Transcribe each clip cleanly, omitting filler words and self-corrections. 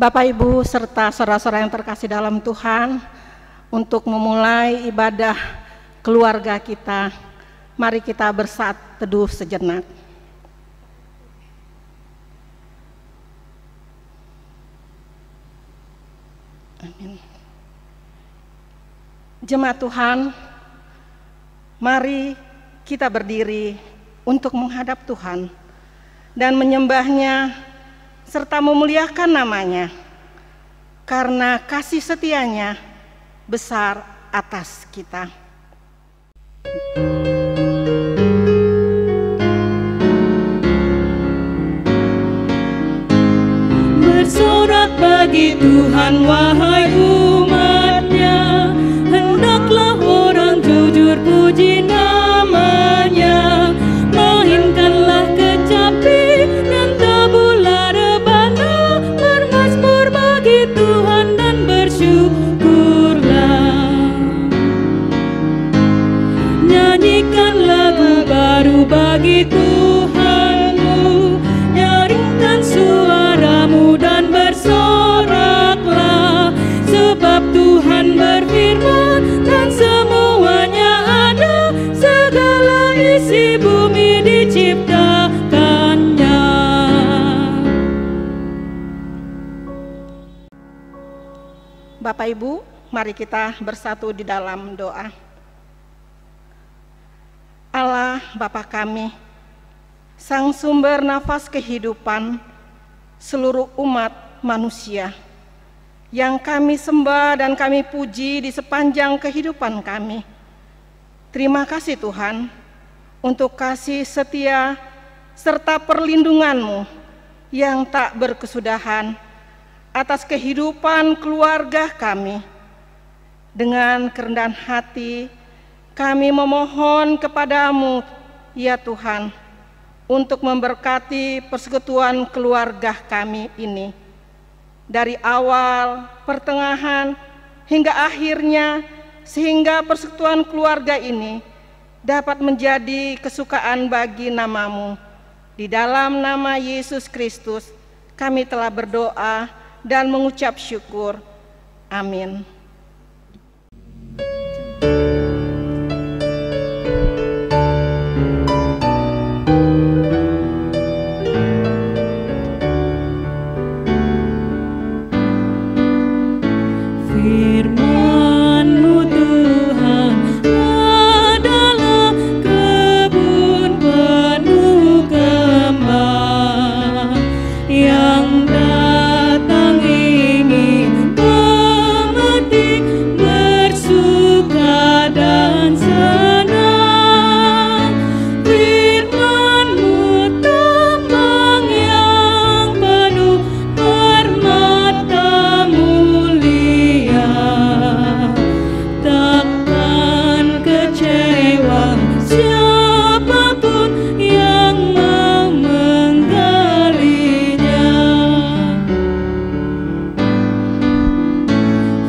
Bapak, Ibu, serta saudara-saudara yang terkasih dalam Tuhan, untuk memulai ibadah keluarga kita, mari kita bersatu teduh sejenak. Amin. Jemaat Tuhan, mari kita berdiri untuk menghadap Tuhan dan menyembahnya serta memuliakan namanya, karena kasih setianya besar atas kita. Bersorak bagi Tuhan wahai umatnya, hendaklah orang jujur puji namanya. Mainkanlah kecapi dan tabula rebana, bermazmur bagi Tuhan dan bersyukurlah. Nyanyikan lagu baru bagi Tuhanmu, nyaringkan suaramu dan bersoraklah, sebab Tuhan berfirman dan semuanya ada, segala isi bumi diciptakannya. Bapak, Ibu, mari kita bersatu di dalam doa. Allah Bapa kami, Sang sumber nafas kehidupan seluruh umat manusia, yang kami sembah dan kami puji di sepanjang kehidupan kami. Terima kasih Tuhan untuk kasih setia serta perlindungan-Mu yang tak berkesudahan atas kehidupan keluarga kami. Dengan kerendahan hati kami memohon kepadamu, ya Tuhan, untuk memberkati persekutuan keluarga kami ini, dari awal, pertengahan, hingga akhirnya, sehingga persekutuan keluarga ini dapat menjadi kesukaan bagi nama-Mu. Di dalam nama Yesus Kristus kami telah berdoa dan mengucap syukur. Amin. Firman-Mu Tuhan adalah kebun penuh kembang, yang datang ingin memetik, bersuka dan senang. Firman-Mu tambang yang penuh permata mulia, takkan kecewa siapapun yang mau menggalinya.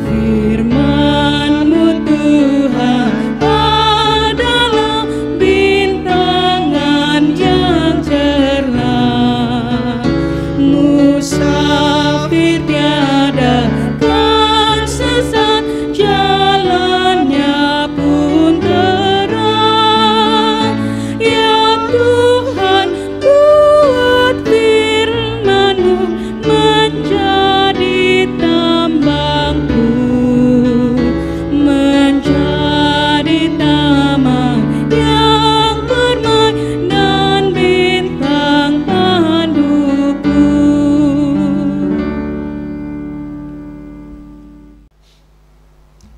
Firman-Mu Tuhan adalah bintangan yang cerah, musafir tiada kan sesat, jalannya pun terang. Ya Tuhan, buat firman-Mu menjadi tambangku, menjadi taman yang bermain dan bintang panduku.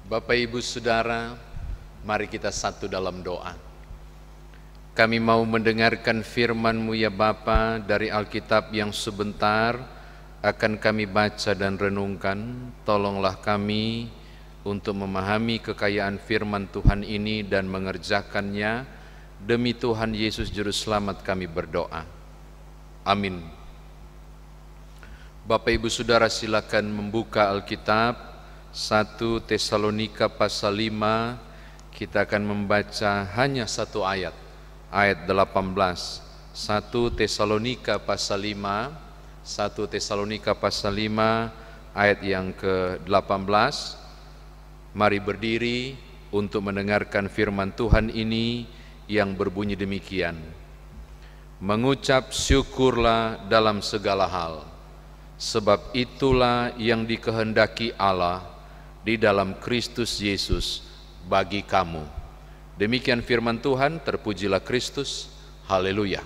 Bapak, Ibu, Saudara, mari kita satu dalam doa. Kami mau mendengarkan firman-Mu ya Bapa, dari Alkitab yang sebentar akan kami baca dan renungkan. Tolonglah kami untuk memahami kekayaan firman Tuhan ini dan mengerjakannya. Demi Tuhan Yesus Juru Selamat kami berdoa. Amin. Bapak, Ibu, Saudara, silakan membuka Alkitab 1 Tesalonika pasal 5. Kita akan membaca hanya satu ayat, ayat 18. 1 Tesalonika pasal 5, 1 Tesalonika pasal 5 ayat yang ke-18. Mari berdiri untuk mendengarkan firman Tuhan ini yang berbunyi demikian. Mengucap syukurlah dalam segala hal, sebab itulah yang dikehendaki Allah di dalam Kristus Yesus bagi kamu. Demikian firman Tuhan, terpujilah Kristus. Haleluya.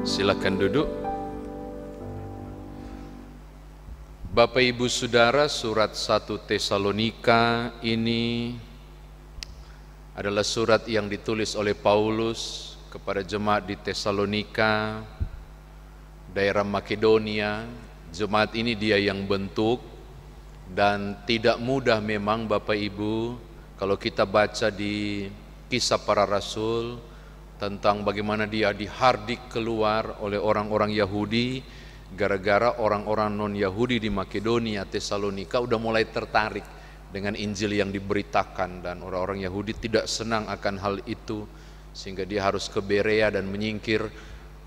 Silakan duduk. Bapak Ibu Saudara, surat 1 Tesalonika ini adalah surat yang ditulis oleh Paulus kepada jemaat di Tesalonika, daerah Makedonia. Jemaat ini dia yang bentuk, dan tidak mudah memang Bapak Ibu kalau kita baca di Kisah Para Rasul tentang bagaimana dia dihardik keluar oleh orang-orang Yahudi, gara-gara orang-orang non-Yahudi di Makedonia, Tesalonika udah mulai tertarik dengan Injil yang diberitakan, dan orang-orang Yahudi tidak senang akan hal itu, sehingga dia harus ke Berea dan menyingkir.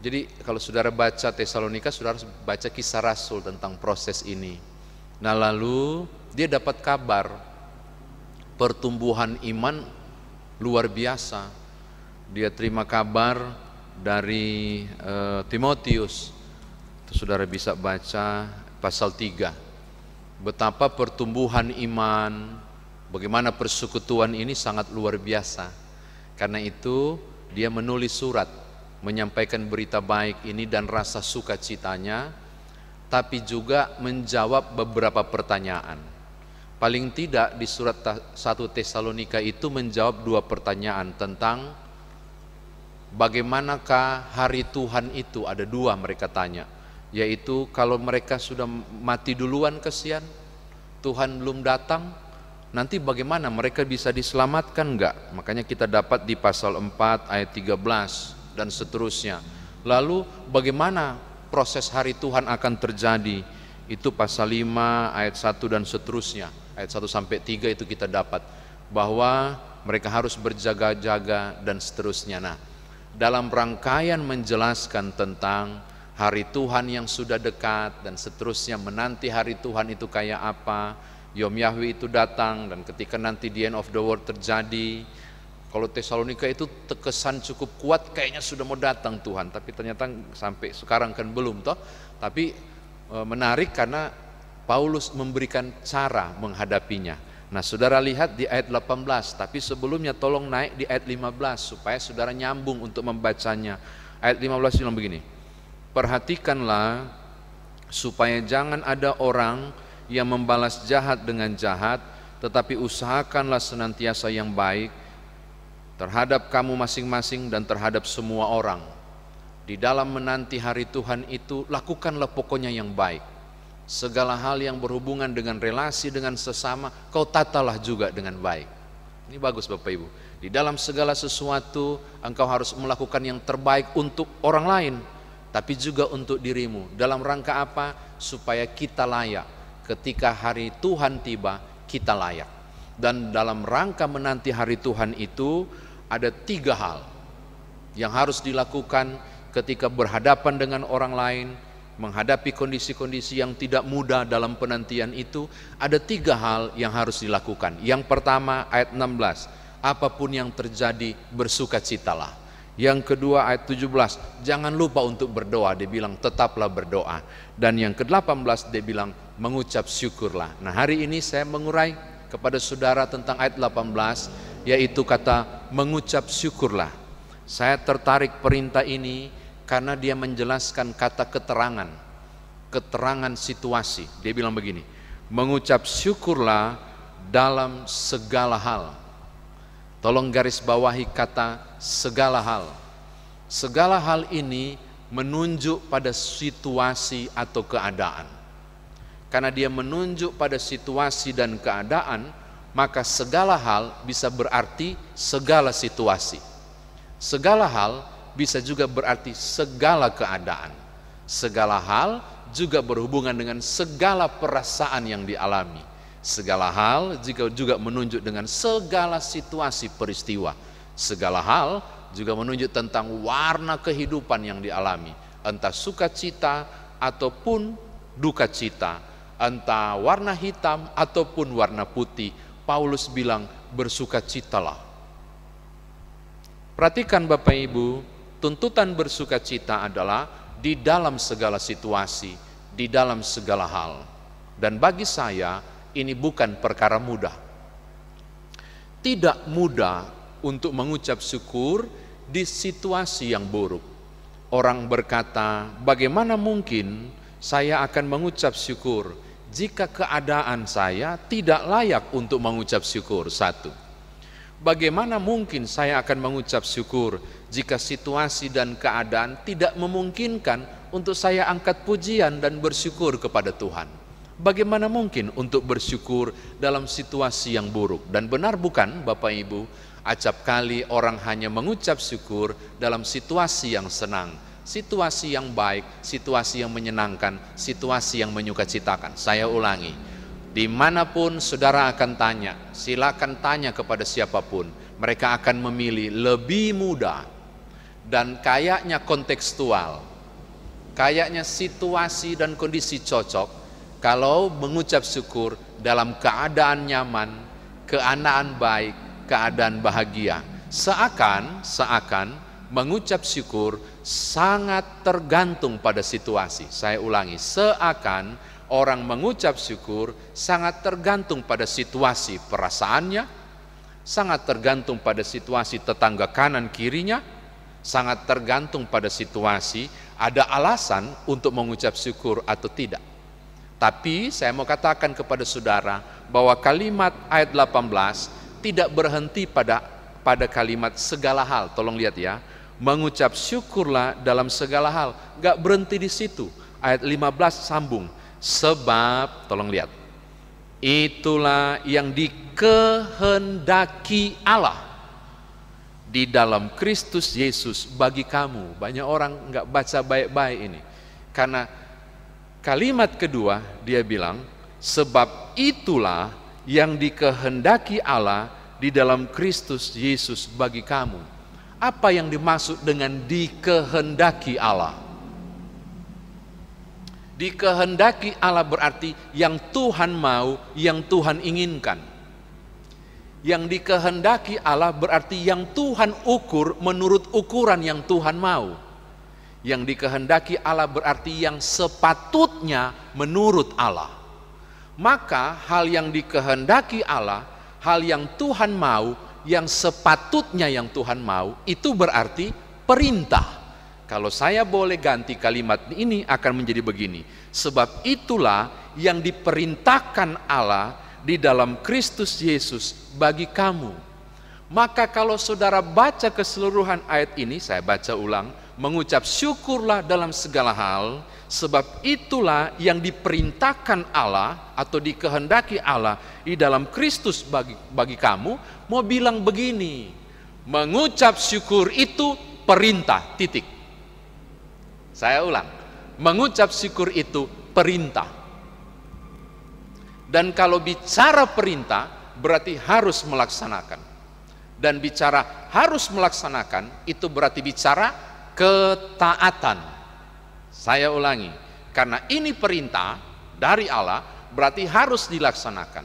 Jadi kalau saudara baca Tesalonika, saudara harus baca Kisah Rasul tentang proses ini. Nah, lalu dia dapat kabar pertumbuhan iman luar biasa. Dia terima kabar dari Timotius. Saudara bisa baca pasal 3. Betapa pertumbuhan iman, bagaimana persekutuan ini sangat luar biasa. Karena itu dia menulis surat menyampaikan berita baik ini dan rasa sukacitanya, tapi juga menjawab beberapa pertanyaan. Paling tidak di surat 1 Tesalonika itu menjawab 2 pertanyaan tentang bagaimanakah hari Tuhan itu. Ada 2 mereka tanya, yaitu kalau mereka sudah mati duluan kesian, Tuhan belum datang, nanti bagaimana mereka bisa diselamatkan enggak? Makanya kita dapat di pasal 4 ayat 13 dan seterusnya. Lalu bagaimana proses hari Tuhan akan terjadi? Itu pasal 5 ayat 1 dan seterusnya. Ayat 1 sampai 3 itu kita dapat bahwa mereka harus berjaga-jaga dan seterusnya. Nah, dalam rangkaian menjelaskan tentang hari Tuhan yang sudah dekat dan seterusnya, menanti hari Tuhan itu kayak apa, Yom Yahweh itu datang, dan ketika nanti the end of the world terjadi. Kalau Tesalonika itu terkesan cukup kuat, kayaknya sudah mau datang Tuhan, tapi ternyata sampai sekarang kan belum toh. Tapi menarik karena Paulus memberikan cara menghadapinya. Nah, saudara lihat di ayat 18, tapi sebelumnya tolong naik di ayat 15 supaya saudara nyambung untuk membacanya. Ayat 15 bilang begini, perhatikanlah supaya jangan ada orang yang membalas jahat dengan jahat, tetapi usahakanlah senantiasa yang baik terhadap kamu masing-masing dan terhadap semua orang. Di dalam menanti hari Tuhan itu, lakukanlah pokoknya yang baik. Segala hal yang berhubungan dengan relasi dengan sesama, kau tatalah juga dengan baik. Ini bagus Bapak Ibu. Di dalam segala sesuatu, engkau harus melakukan yang terbaik untuk orang lain, tapi juga untuk dirimu. Dalam rangka apa? Supaya kita layak. Ketika hari Tuhan tiba, kita layak. Dan dalam rangka menanti hari Tuhan itu, ada 3 hal yang harus dilakukan ketika berhadapan dengan orang lain, menghadapi kondisi-kondisi yang tidak mudah dalam penantian itu. Ada 3 hal yang harus dilakukan. Yang pertama ayat 16, apapun yang terjadi bersukacitalah. Yang kedua ayat 17, jangan lupa untuk berdoa. Dia bilang tetaplah berdoa. Dan yang ke-18 dia bilang mengucap syukurlah. Nah, hari ini saya mengurai kepada saudara tentang ayat 18, yaitu kata mengucap syukurlah. Saya tertarik perintah ini karena dia menjelaskan kata keterangan, keterangan situasi. Dia bilang begini, mengucap syukurlah dalam segala hal. Tolong garis bawahi kata segala hal. Segala hal ini menunjuk pada situasi atau keadaan. Karena dia menunjuk pada situasi dan keadaan, maka segala hal bisa berarti segala situasi. Segala hal bisa juga berarti segala keadaan. Segala hal juga berhubungan dengan segala perasaan yang dialami. Segala hal juga menunjuk dengan segala situasi peristiwa. Segala hal juga menunjuk tentang warna kehidupan yang dialami, entah sukacita ataupun duka cita, entah warna hitam ataupun warna putih. Paulus bilang bersukacitalah. Perhatikan Bapak Ibu, tuntutan bersukacita adalah di dalam segala situasi, di dalam segala hal. Dan bagi saya ini bukan perkara mudah. Tidak mudah untuk mengucap syukur di situasi yang buruk. Orang berkata, bagaimana mungkin saya akan mengucap syukur jika keadaan saya tidak layak untuk mengucap syukur? Satu. Bagaimana mungkin saya akan mengucap syukur jika situasi dan keadaan tidak memungkinkan untuk saya angkat pujian dan bersyukur kepada Tuhan? Bagaimana mungkin untuk bersyukur dalam situasi yang buruk? Dan benar bukan Bapak Ibu, acap kali orang hanya mengucap syukur dalam situasi yang senang, situasi yang baik, situasi yang menyenangkan, situasi yang menyukacitakan. Saya ulangi, dimanapun saudara akan tanya, silakan tanya kepada siapapun, mereka akan memilih lebih mudah dan kayaknya kontekstual, kayaknya situasi dan kondisi cocok kalau mengucap syukur dalam keadaan nyaman, keadaan baik, keadaan bahagia. Seakan mengucap syukur sangat tergantung pada situasi. Saya ulangi, seakan orang mengucap syukur sangat tergantung pada situasi perasaannya, sangat tergantung pada situasi tetangga kanan kirinya, sangat tergantung pada situasi ada alasan untuk mengucap syukur atau tidak. Tapi saya mau katakan kepada saudara bahwa kalimat ayat 18 tidak berhenti pada kalimat segala hal. Tolong lihat ya, mengucap syukurlah dalam segala hal. Gak berhenti di situ. Ayat 15 sambung. Sebab, tolong lihat, itulah yang dikehendaki Allah di dalam Kristus Yesus bagi kamu. Banyak orang gak baca baik-baik ini. Karena kalimat kedua dia bilang, sebab itulah yang dikehendaki Allah di dalam Kristus Yesus bagi kamu. Apa yang dimaksud dengan dikehendaki Allah? Dikehendaki Allah berarti yang Tuhan mau, yang Tuhan inginkan. Yang dikehendaki Allah berarti yang Tuhan ukur menurut ukuran yang Tuhan mau. Yang dikehendaki Allah berarti yang sepatutnya menurut Allah. Maka hal yang dikehendaki Allah, hal yang Tuhan mau, yang sepatutnya yang Tuhan mau, itu berarti perintah. Kalau saya boleh ganti kalimat ini akan menjadi begini. Sebab itulah yang diperintahkan Allah di dalam Kristus Yesus bagi kamu. Maka kalau saudara baca keseluruhan ayat ini, saya baca ulang, mengucap syukurlah dalam segala hal, sebab itulah yang diperintahkan Allah atau dikehendaki Allah di dalam Kristus bagi kamu. Mau bilang begini, mengucap syukur itu perintah, titik. Saya ulang, mengucap syukur itu perintah. Dan kalau bicara perintah berarti harus melaksanakan. Dan bicara harus melaksanakan itu berarti bicara ketaatan. Saya ulangi, karena ini perintah dari Allah berarti harus dilaksanakan.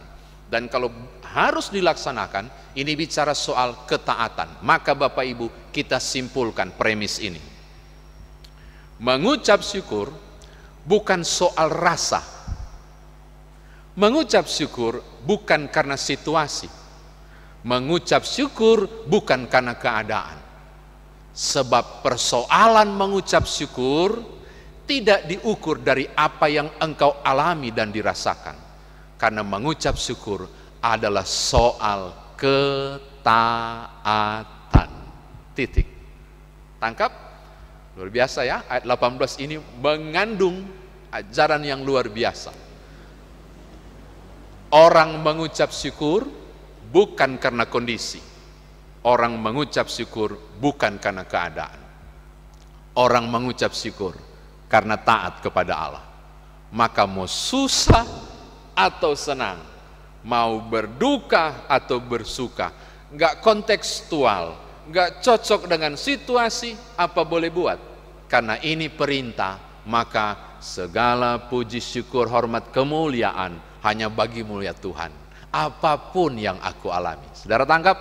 Dan kalau harus dilaksanakan, ini bicara soal ketaatan. Maka Bapak Ibu, kita simpulkan premis ini. Mengucap syukur bukan soal rasa. Mengucap syukur bukan karena situasi. Mengucap syukur bukan karena keadaan. Sebab persoalan mengucap syukur tidak diukur dari apa yang engkau alami dan dirasakan. Karena mengucap syukur adalah soal ketaatan. Titik. Tangkap? Luar biasa ya, ayat 18 ini mengandung ajaran yang luar biasa. Orang mengucap syukur bukan karena kondisi. Orang mengucap syukur bukan karena keadaan. Orang mengucap syukur karena taat kepada Allah. Maka mau susah atau senang, mau berduka atau bersuka, nggak kontekstual, nggak cocok dengan situasi, apa boleh buat? Karena ini perintah, maka segala puji syukur hormat kemuliaan hanya bagimu ya Tuhan, apapun yang aku alami. Saudara tangkap?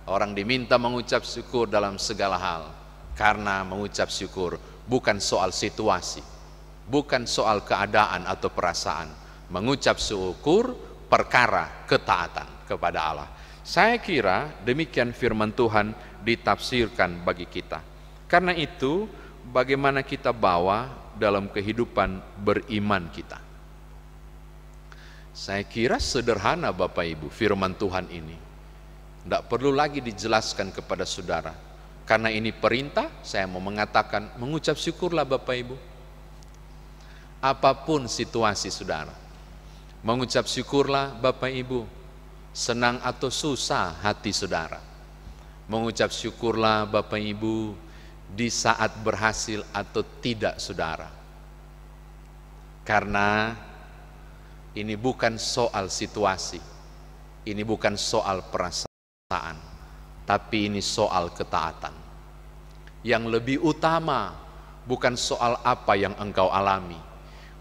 Orang diminta mengucap syukur dalam segala hal, karena mengucap syukur bukan soal situasi, bukan soal keadaan atau perasaan. Mengucap syukur perkara ketaatan kepada Allah. Saya kira demikian firman Tuhan ditafsirkan bagi kita. Karena itu, bagaimana kita bawa dalam kehidupan beriman kita? Saya kira sederhana Bapak Ibu firman Tuhan ini. Tidak perlu lagi dijelaskan kepada saudara. Karena ini perintah, saya mau mengatakan mengucap syukurlah Bapak Ibu. Apapun situasi saudara, mengucap syukurlah Bapak Ibu. Senang atau susah hati saudara, mengucap syukurlah Bapak Ibu di saat berhasil atau tidak saudara. Karena ini bukan soal situasi, ini bukan soal perasaan, tapi ini soal ketaatan. Yang lebih utama bukan soal apa yang engkau alami,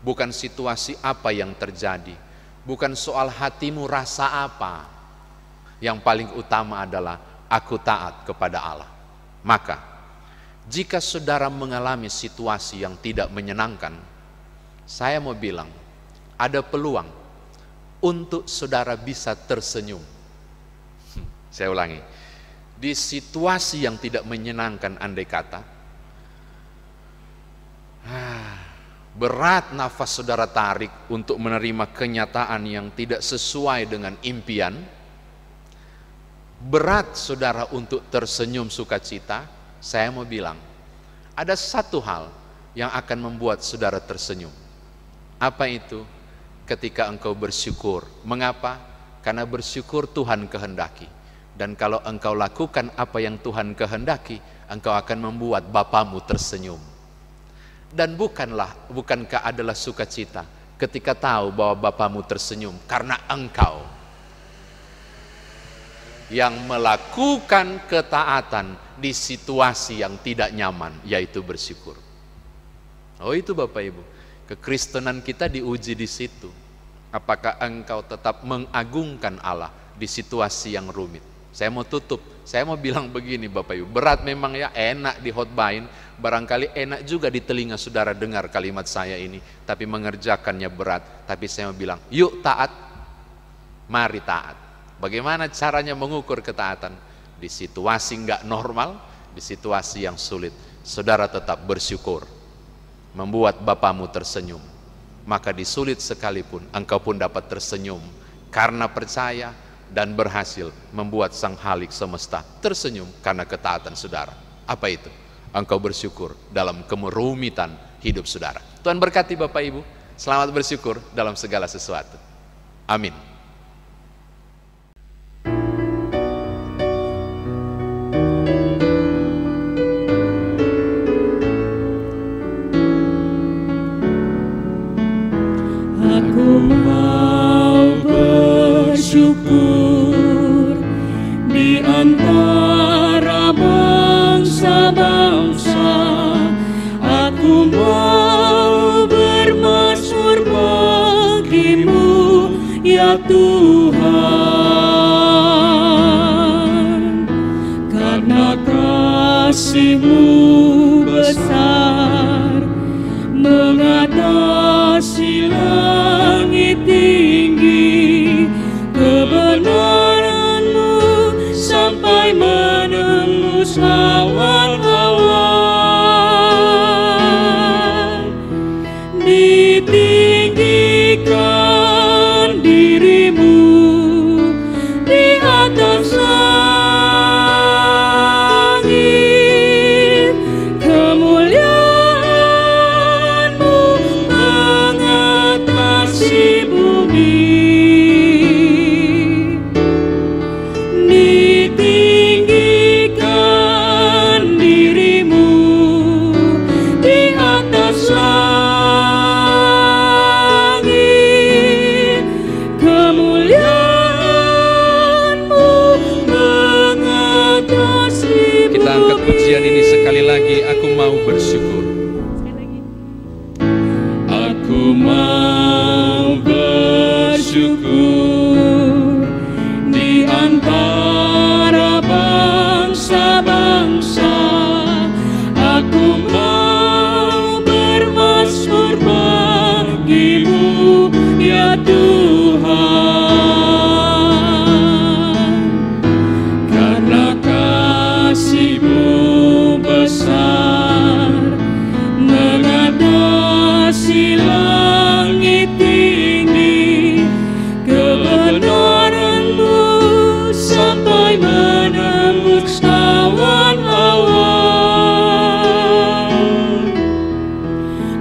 bukan situasi apa yang terjadi, bukan soal hatimu rasa apa. Yang paling utama adalah aku taat kepada Allah. Maka jika saudara mengalami situasi yang tidak menyenangkan, saya mau bilang ada peluang untuk saudara bisa tersenyum. Saya ulangi, di situasi yang tidak menyenangkan, andai kata berat nafas saudara tarik untuk menerima kenyataan yang tidak sesuai dengan impian, berat saudara untuk tersenyum sukacita, saya mau bilang ada satu hal yang akan membuat saudara tersenyum. Apa itu? Ketika engkau bersyukur. Mengapa? Karena bersyukur Tuhan kehendaki. Dan kalau engkau lakukan apa yang Tuhan kehendaki, engkau akan membuat Bapamu tersenyum. Dan bukankah adalah sukacita ketika tahu bahwa Bapamu tersenyum karena engkau yang melakukan ketaatan di situasi yang tidak nyaman, yaitu bersyukur. Oh itu Bapak Ibu, kekristenan kita diuji di situ. Apakah engkau tetap mengagungkan Allah di situasi yang rumit? Saya mau tutup, saya mau bilang begini Bapak Ibu, berat memang ya, enak dihotbahin, barangkali enak juga di telinga saudara dengar kalimat saya ini, tapi mengerjakannya berat. Tapi saya mau bilang, yuk taat, mari taat. Bagaimana caranya mengukur ketaatan? Di situasi nggak normal, di situasi yang sulit, saudara tetap bersyukur, membuat Bapamu tersenyum. Maka di sulit sekalipun, engkau pun dapat tersenyum, karena percaya dan berhasil membuat Sang Khalik semesta tersenyum karena ketaatan saudara. Apa itu? Engkau bersyukur dalam kemerumitan hidup saudara. Tuhan berkati Bapak Ibu, selamat bersyukur dalam segala sesuatu. Amin. Aku mau bersyukur di antara bangsa-bangsa. Aku mau bermasmur bagimu ya Tuhan, karena kasih-Mu besar mengatasi langit tinggi, kebenaran-Mu sampai menembus awan-awan. Ditinggikan diri-Mu di atas langit, kemuliaan ini sekali lagi, aku mau bersyukur. Aku mau bersyukur di antara bangsa-bangsa. Aku mau bermazmur bagimu, ya Tuhan, karena kasih-Mu besar mengatasi langit tinggi, kebenaran-Mu sampai menembus awan-awan.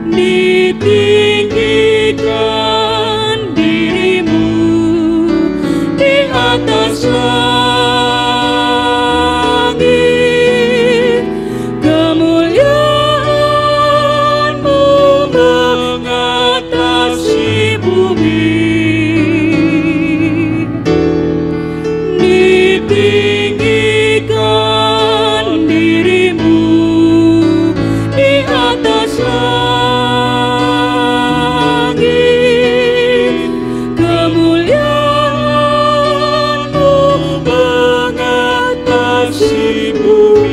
Ditinggikan diri-Mu di atas langit, kemuliaan-Mu mengatasi bumi. Ditinggikan diri-Mu di atas langit, kemuliaan-Mu mengatasi bumi.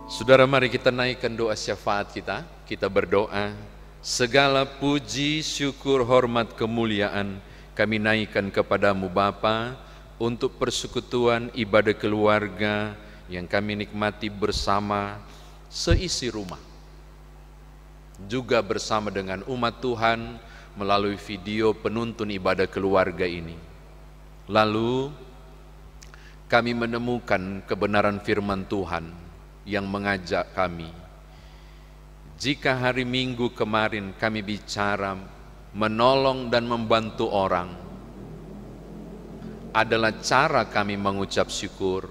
Saudara, mari kita naikkan doa syafaat kita. Kita berdoa, segala puji, syukur, hormat, kemuliaan kami naikkan kepadamu Bapa untuk persekutuan ibadah keluarga yang kami nikmati bersama seisi rumah. Juga bersama dengan umat Tuhan melalui video penuntun ibadah keluarga ini. Lalu kami menemukan kebenaran firman Tuhan yang mengajak kami. Jika hari Minggu kemarin kami bicara menolong dan membantu orang adalah cara kami mengucap syukur,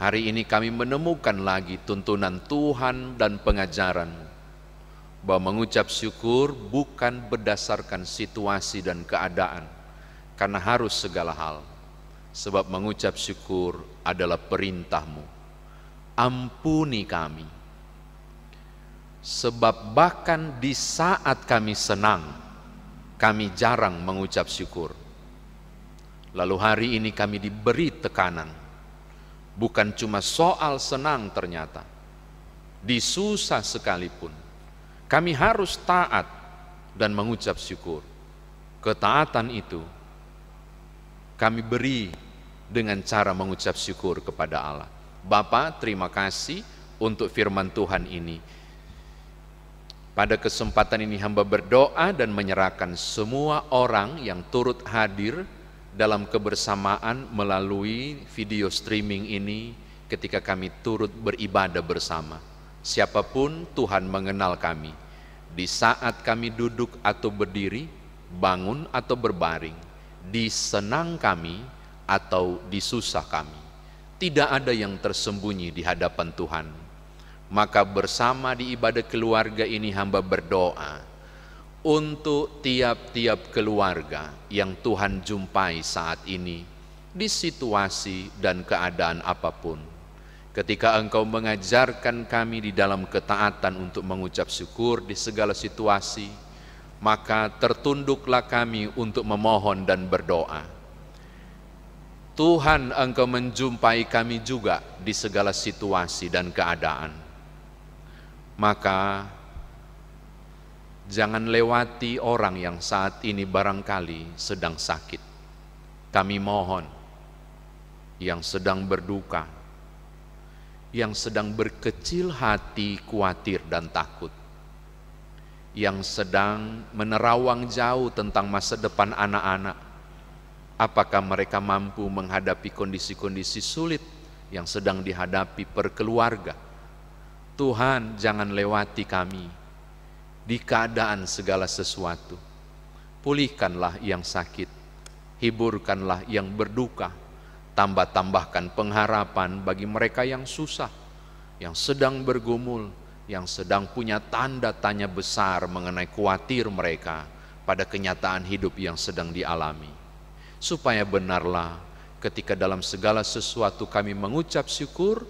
hari ini kami menemukan lagi tuntunan Tuhan dan pengajaran bahwa mengucap syukur bukan berdasarkan situasi dan keadaan, karena harus segala hal, sebab mengucap syukur adalah perintah-Mu. Ampuni kami, sebab bahkan di saat kami senang, kami jarang mengucap syukur. Lalu hari ini kami diberi tekanan, bukan cuma soal senang ternyata, di susah sekalipun, kami harus taat dan mengucap syukur. Ketaatan itu kami beri dengan cara mengucap syukur kepada Allah. Bapa, terima kasih untuk firman Tuhan ini. Pada kesempatan ini hamba berdoa dan menyerahkan semua orang yang turut hadir dalam kebersamaan melalui video streaming ini ketika kami turut beribadah bersama. Siapapun Tuhan mengenal kami. Di saat kami duduk atau berdiri, bangun atau berbaring, di senang kami atau di susah kami. Tidak ada yang tersembunyi di hadapan Tuhan. Maka bersama di ibadah keluarga ini hamba berdoa untuk tiap-tiap keluarga yang Tuhan jumpai saat ini di situasi dan keadaan apapun. Ketika Engkau mengajarkan kami di dalam ketaatan untuk mengucap syukur di segala situasi, maka tertunduklah kami untuk memohon dan berdoa. Tuhan, Engkau menjumpai kami juga di segala situasi dan keadaan. Maka jangan lewati orang yang saat ini barangkali sedang sakit. Kami mohon, yang sedang berduka, yang sedang berkecil hati, khawatir dan takut, yang sedang menerawang jauh tentang masa depan anak-anak. Apakah mereka mampu menghadapi kondisi-kondisi sulit yang sedang dihadapi perkeluarga? Tuhan, jangan lewati kami di keadaan segala sesuatu. Pulihkanlah yang sakit, hiburkanlah yang berduka, tambah-tambahkan pengharapan bagi mereka yang susah, yang sedang bergumul, yang sedang punya tanda tanya besar mengenai khawatir mereka, pada kenyataan hidup yang sedang dialami. Supaya benarlah ketika dalam segala sesuatu kami mengucap syukur,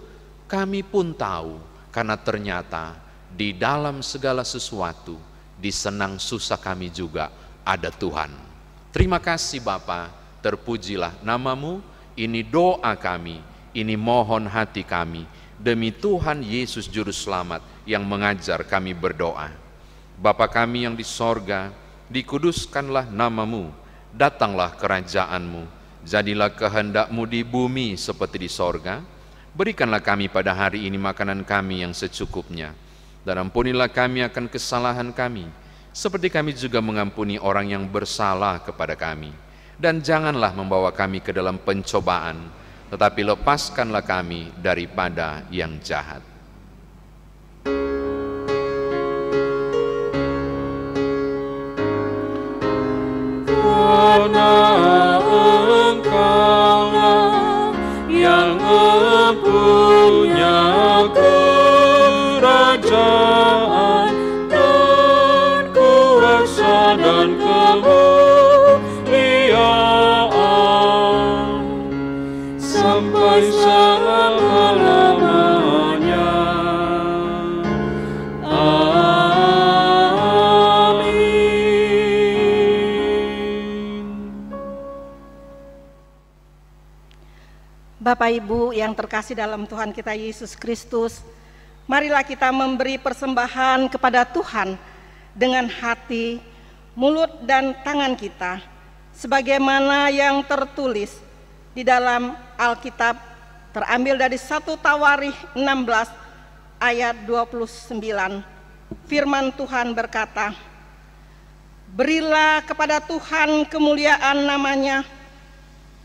kami pun tahu karena ternyata di dalam segala sesuatu, di senang susah kami juga ada Tuhan. Terima kasih Bapa, terpujilah namamu, ini doa kami, ini mohon hati kami, demi Tuhan Yesus Juru Selamat yang mengajar kami berdoa. Bapa kami yang di sorga, dikuduskanlah namamu, datanglah kerajaanmu, jadilah kehendakmu di bumi seperti di sorga. Berikanlah kami pada hari ini makanan kami yang secukupnya, dan ampunilah kami akan kesalahan kami, seperti kami juga mengampuni orang yang bersalah kepada kami. Dan janganlah membawa kami ke dalam pencobaan, tetapi lepaskanlah kami daripada yang jahat. Karena Engkaulah yang mempunyai kerajaan dan kuasa dan kemuliaan sampai selama-lamanya. Bapak Ibu yang terkasih dalam Tuhan kita Yesus Kristus, marilah kita memberi persembahan kepada Tuhan dengan hati, mulut, dan tangan kita, sebagaimana yang tertulis di dalam Alkitab, terambil dari 1 Tawarikh 16 ayat 29. Firman Tuhan berkata, "Berilah kepada Tuhan kemuliaan namanya,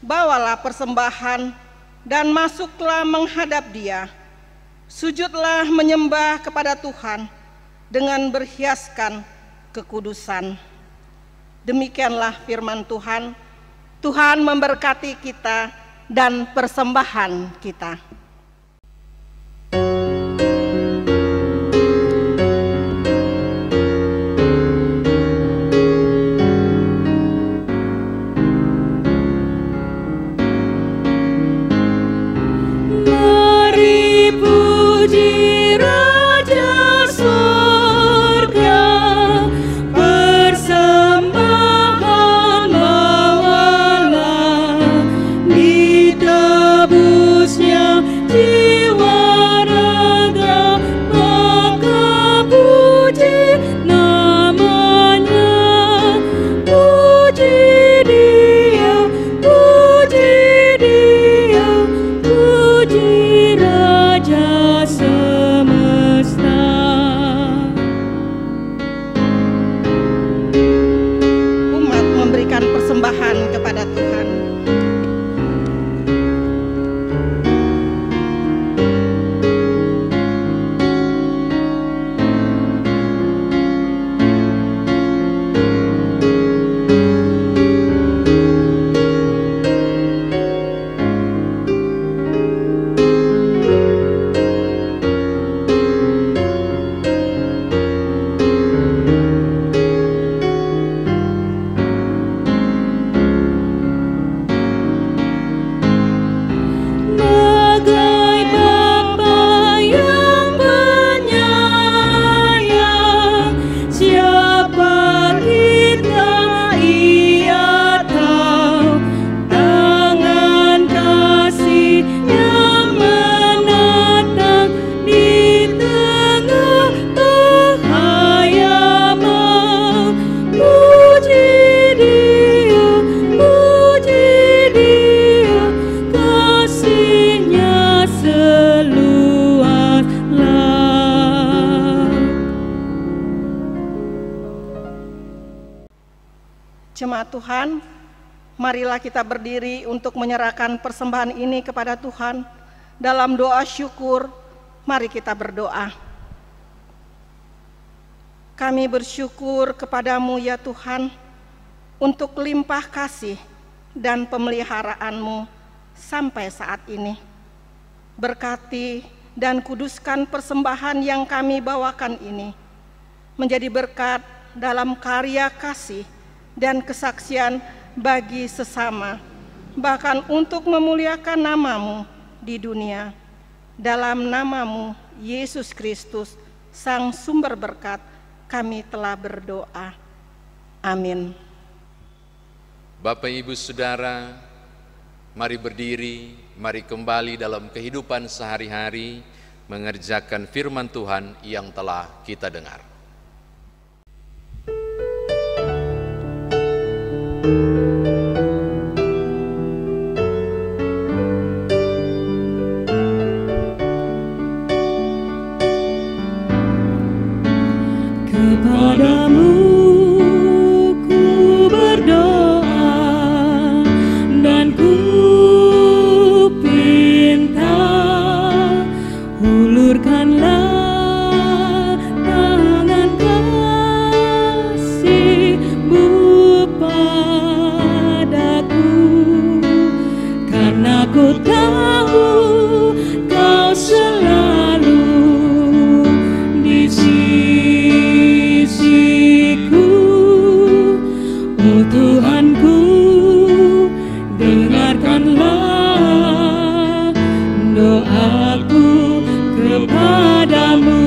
bawalah persembahan dan masuklah menghadap Dia. Sujudlah menyembah kepada Tuhan dengan berhiaskan kekudusan." Demikianlah firman Tuhan. Tuhan memberkati kita dan persembahan kita. Jemaat Tuhan, marilah kita berdiri untuk menyerahkan persembahan ini kepada Tuhan. Dalam doa syukur, mari kita berdoa. Kami bersyukur kepadamu ya Tuhan, untuk limpah kasih dan pemeliharaan-Mu sampai saat ini. Berkati dan kuduskan persembahan yang kami bawakan ini, menjadi berkat dalam karya kasih dan kesaksian bagi sesama, bahkan untuk memuliakan nama-Mu di dunia. Dalam nama-Mu, Yesus Kristus, Sang Sumber Berkat, kami telah berdoa. Amin. Bapak, Ibu, Saudara, mari berdiri, mari kembali dalam kehidupan sehari-hari mengerjakan firman Tuhan yang telah kita dengar. Kepadamu ku berdoa dan ku pinta, hulurkanlah tangan kasih-Mu padaku, karena ku tahu Kau selalu di sisiku. Oh Tuhanku, dengarkanlah doaku kepadamu,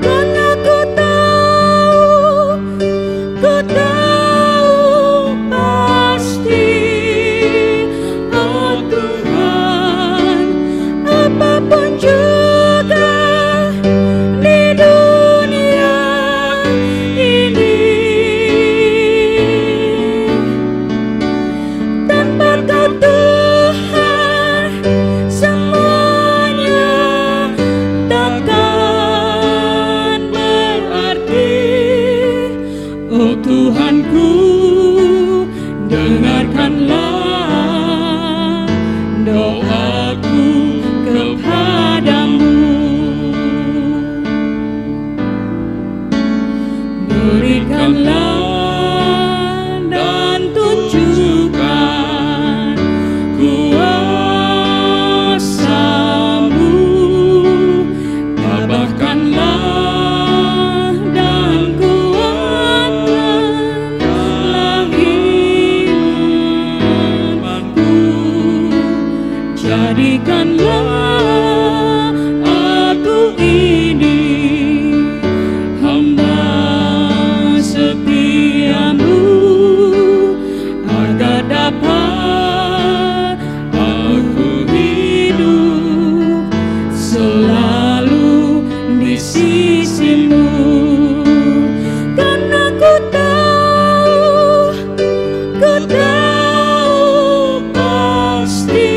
karena ku tahu pasti, oh Tuhan, apapun juga di dunia ini, tanpa Kau Tuhan semuanya takkan berarti. Oh Tuhanku, dengarkanlah doaku kepadamu. Berikanlah dan tunjukkan kuasa-Mu, tabahkanlah dan kuatkanlah imanku, jadikanlah aku ini hamba setiamu, agar dapat aku hidup selalu di sisi-Mu, karena ku tahu pasti,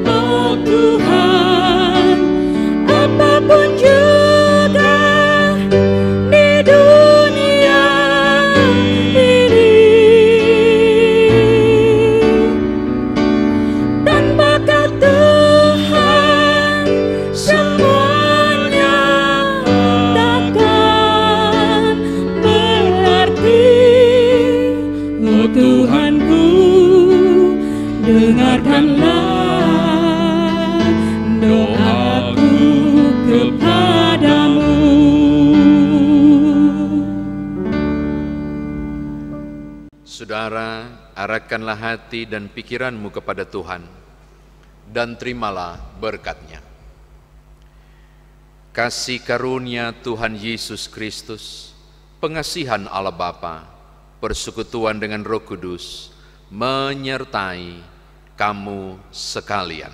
oh Tuhan, apapun juga di dunia ini, tanpa Kau Tuhan semuanya takkan berarti. Oh Tuhanku, dengarkanlah doaku kepadamu. Saudara, arahkanlah hati dan pikiranmu kepada Tuhan, dan terimalah berkat-Nya. Kasih karunia Tuhan Yesus Kristus, pengasihan Allah Bapa, persekutuan dengan Roh Kudus, menyertai kamu sekalian.